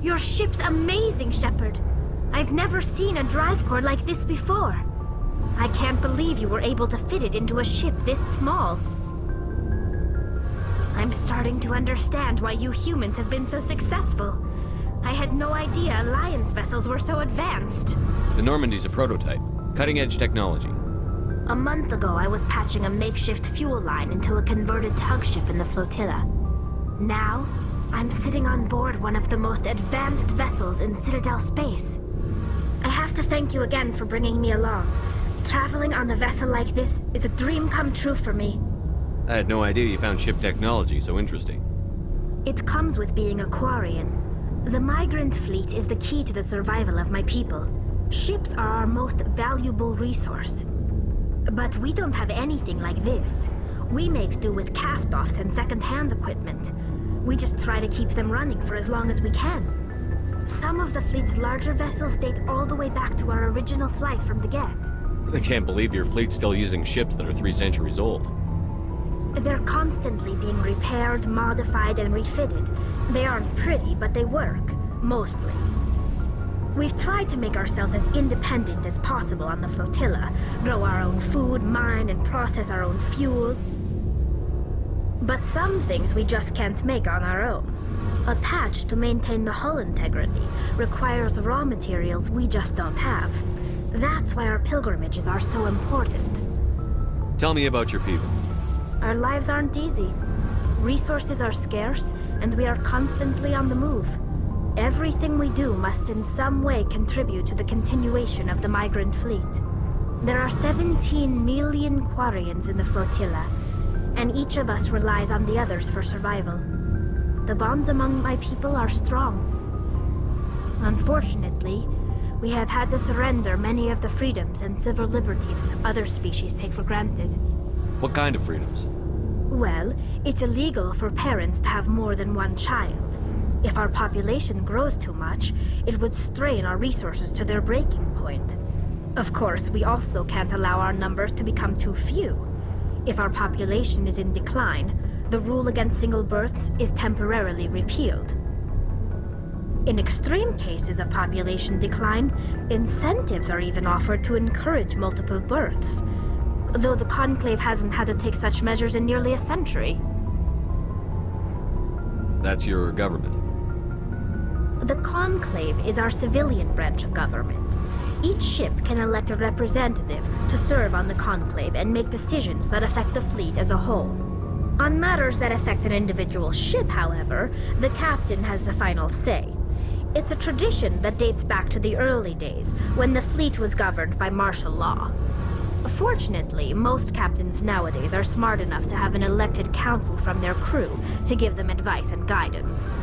Your ship's amazing, Shepard. I've never seen a drive core like this before. I can't believe you were able to fit it into a ship this small. I'm starting to understand why you humans have been so successful. I had no idea Alliance vessels were so advanced. The Normandy's a prototype. Cutting-edge technology. A month ago, I was patching a makeshift fuel line into a converted tug ship in the flotilla. Now, I'm sitting on board one of the most advanced vessels in Citadel space. I have to thank you again for bringing me along. Traveling on a vessel like this is a dream come true for me. I had no idea you found ship technology so interesting. It comes with being a Quarian. The migrant fleet is the key to the survival of my people. Ships are our most valuable resource. But we don't have anything like this. We make do with cast-offs and second-hand equipment. We just try to keep them running for as long as we can. Some of the fleet's larger vessels date all the way back to our original flight from the Geth. I can't believe your fleet's still using ships that are 3 centuries old. They're constantly being repaired, modified, and refitted. They aren't pretty, but they work. Mostly. We've tried to make ourselves as independent as possible on the flotilla, grow our own food, mine, and process our own fuel. But some things we just can't make on our own. A patch to maintain the hull integrity requires raw materials we just don't have. That's why our pilgrimages are so important. Tell me about your people. Our lives aren't easy. Resources are scarce, and we are constantly on the move. Everything we do must in some way contribute to the continuation of the migrant fleet. There are 17 million Quarians in the flotilla, and each of us relies on the others for survival. The bonds among my people are strong. Unfortunately, we have had to surrender many of the freedoms and civil liberties other species take for granted. What kind of freedoms? Well, it's illegal for parents to have more than one child. If our population grows too much, it would strain our resources to their breaking point. Of course, we also can't allow our numbers to become too few. If our population is in decline, the rule against single births is temporarily repealed. In extreme cases of population decline, incentives are even offered to encourage multiple births, though the Conclave hasn't had to take such measures in nearly a century. That's your government. The Conclave is our civilian branch of government. Each ship can elect a representative to serve on the Conclave and make decisions that affect the fleet as a whole. On matters that affect an individual ship, however, the captain has the final say. It's a tradition that dates back to the early days, when the fleet was governed by martial law. Fortunately, most captains nowadays are smart enough to have an elected council from their crew to give them advice and guidance.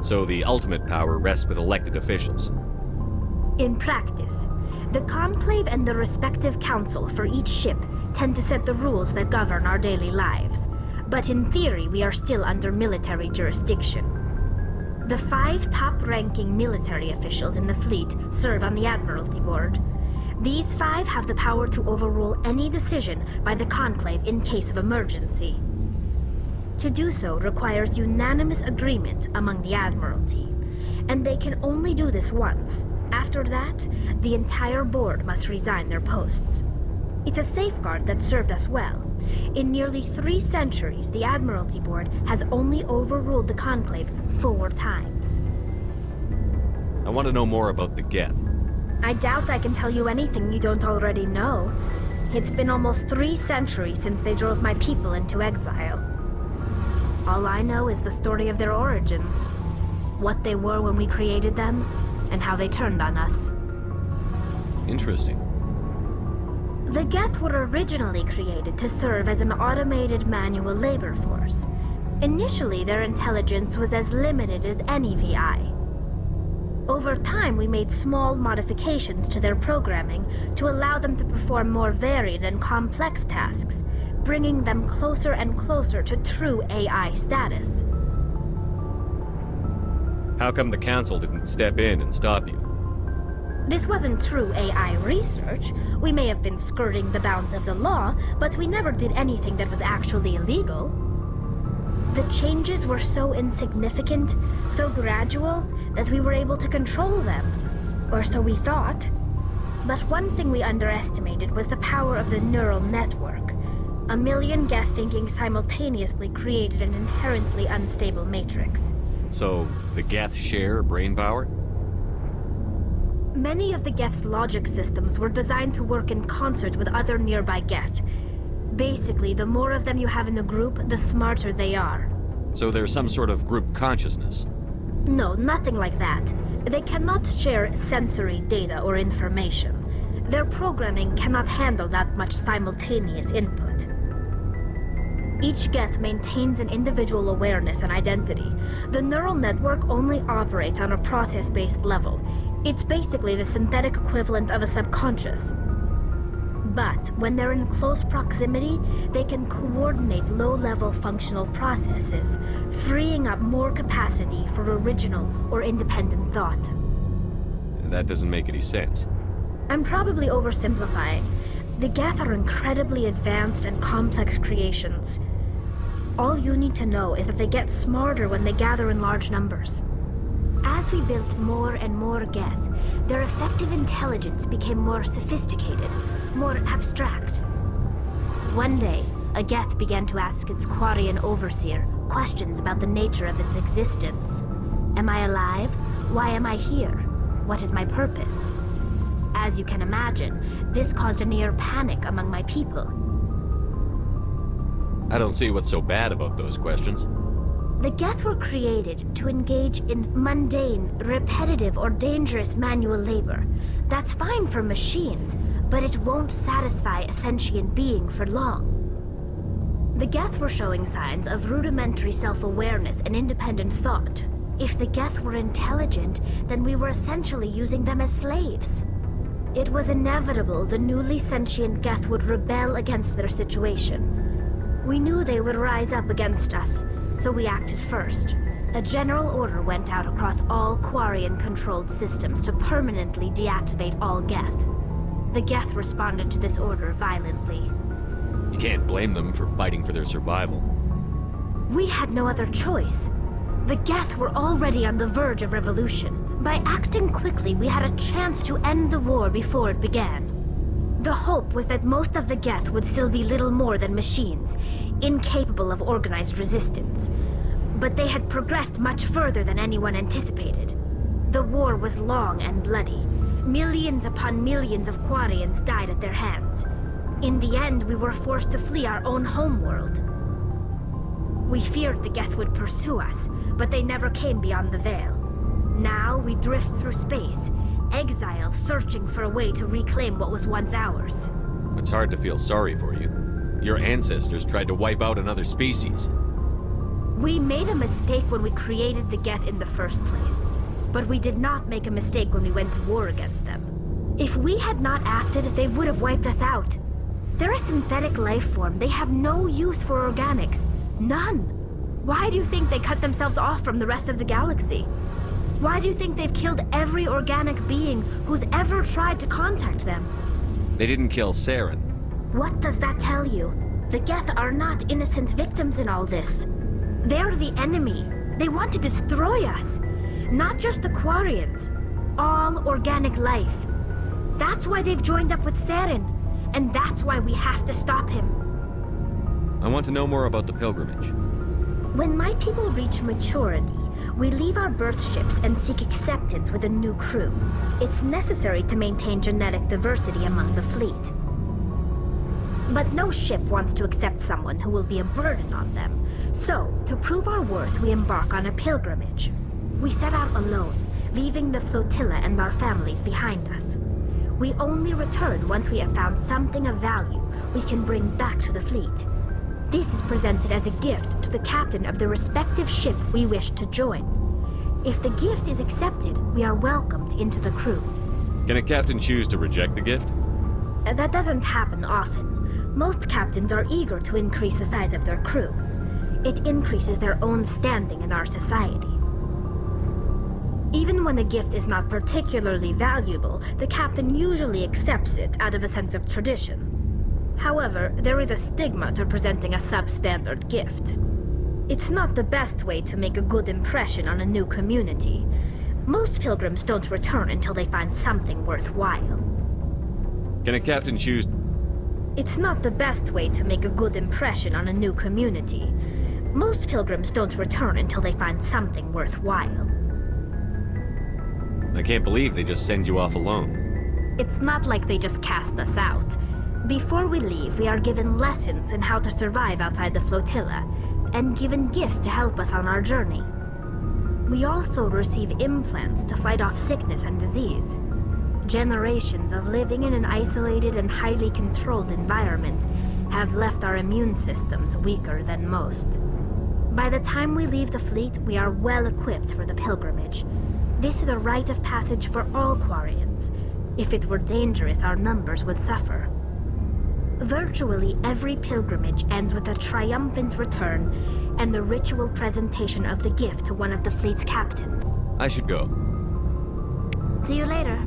So the ultimate power rests with elected officials. In practice, the Conclave and the respective council for each ship tend to set the rules that govern our daily lives. But in theory, we are still under military jurisdiction. The 5 top-ranking military officials in the fleet serve on the Admiralty Board. These 5 have the power to overrule any decision by the Conclave in case of emergency. To do so requires unanimous agreement among the Admiralty, and they can only do this once. After that, the entire board must resign their posts. It's a safeguard that served us well. In nearly 3 centuries, the Admiralty Board has only overruled the Conclave 4 times. I want to know more about the Geth. I doubt I can tell you anything you don't already know. It's been almost 3 centuries since they drove my people into exile. All I know is the story of their origins, what they were when we created them, and how they turned on us. Interesting. The Geth were originally created to serve as an automated manual labor force. Initially, their intelligence was as limited as any VI. Over time, we made small modifications to their programming to allow them to perform more varied and complex tasks, bringing them closer and closer to true AI status. How come the Council didn't step in and stop you? This wasn't true AI research. We may have been skirting the bounds of the law, but we never did anything that was actually illegal. The changes were so insignificant, so gradual, that we were able to control them. Or so we thought. But one thing we underestimated was the power of the neural network. A million Geth thinking simultaneously created an inherently unstable matrix. So, the Geth share brain power? Many of the Geth's logic systems were designed to work in concert with other nearby Geth. Basically, the more of them you have in the group, the smarter they are. So there's some sort of group consciousness? No, nothing like that. They cannot share sensory data or information. Their programming cannot handle that much simultaneous input. Each Geth maintains an individual awareness and identity. The neural network only operates on a process-based level. It's basically the synthetic equivalent of a subconscious. But when they're in close proximity, they can coordinate low-level functional processes, freeing up more capacity for original or independent thought. That doesn't make any sense. I'm probably oversimplifying. The Geth are incredibly advanced and complex creations. All you need to know is that they get smarter when they gather in large numbers. As we built more and more Geth, their effective intelligence became more sophisticated, more abstract. One day, a Geth began to ask its Quarian overseer questions about the nature of its existence. Am I alive? Why am I here? What is my purpose? As you can imagine, this caused a near panic among my people. I don't see what's so bad about those questions. The Geth were created to engage in mundane, repetitive, or dangerous manual labor. That's fine for machines, but it won't satisfy a sentient being for long. The Geth were showing signs of rudimentary self-awareness and independent thought. If the Geth were intelligent, then we were essentially using them as slaves. It was inevitable the newly sentient Geth would rebel against their situation. We knew they would rise up against us, so we acted first. A general order went out across all Quarian-controlled systems to permanently deactivate all Geth. The Geth responded to this order violently. You can't blame them for fighting for their survival. We had no other choice. The Geth were already on the verge of revolution. By acting quickly, we had a chance to end the war before it began. The hope was that most of the Geth would still be little more than machines, incapable of organized resistance. But they had progressed much further than anyone anticipated. The war was long and bloody. Millions upon millions of Quarians died at their hands. In the end, we were forced to flee our own homeworld. We feared the Geth would pursue us, but they never came beyond the Veil. Now we drift through space, exile searching for a way to reclaim what was once ours. It's hard to feel sorry for you. Your ancestors tried to wipe out another species. We made a mistake when we created the Geth in the first place, but we did not make a mistake when we went to war against them. If we had not acted, they would have wiped us out. They're a synthetic life form. They have no use for organics. None. Why do you think they cut themselves off from the rest of the galaxy? Why do you think they've killed every organic being who's ever tried to contact them? They didn't kill Saren. What does that tell you? The Geth are not innocent victims in all this. They're the enemy. They want to destroy us. Not just the Quarians. All organic life. That's why they've joined up with Saren. And that's why we have to stop him. I want to know more about the pilgrimage. When my people reach maturity, we leave our birth ships and seek acceptance with a new crew. It's necessary to maintain genetic diversity among the fleet. But no ship wants to accept someone who will be a burden on them. So, to prove our worth, we embark on a pilgrimage. We set out alone, leaving the flotilla and our families behind us. We only return once we have found something of value we can bring back to the fleet. This is presented as a gift to the captain of the respective ship we wish to join. If the gift is accepted, we are welcomed into the crew. Can a captain choose to reject the gift? That doesn't happen often. Most captains are eager to increase the size of their crew. It increases their own standing in our society. Even when the gift is not particularly valuable, the captain usually accepts it out of a sense of tradition. However, there is a stigma to presenting a substandard gift. It's not the best way to make a good impression on a new community. Most pilgrims don't return until they find something worthwhile. Can a captain choose? It's not the best way to make a good impression on a new community. Most pilgrims don't return until they find something worthwhile. I can't believe they just send you off alone. It's not like they just cast us out. Before we leave, we are given lessons in how to survive outside the flotilla, and given gifts to help us on our journey. We also receive implants to fight off sickness and disease. Generations of living in an isolated and highly controlled environment have left our immune systems weaker than most. By the time we leave the fleet, we are well equipped for the pilgrimage. This is a rite of passage for all Quarians. If it were dangerous, our numbers would suffer. Virtually every pilgrimage ends with a triumphant return and the ritual presentation of the gift to one of the fleet's captains. I should go. See you later.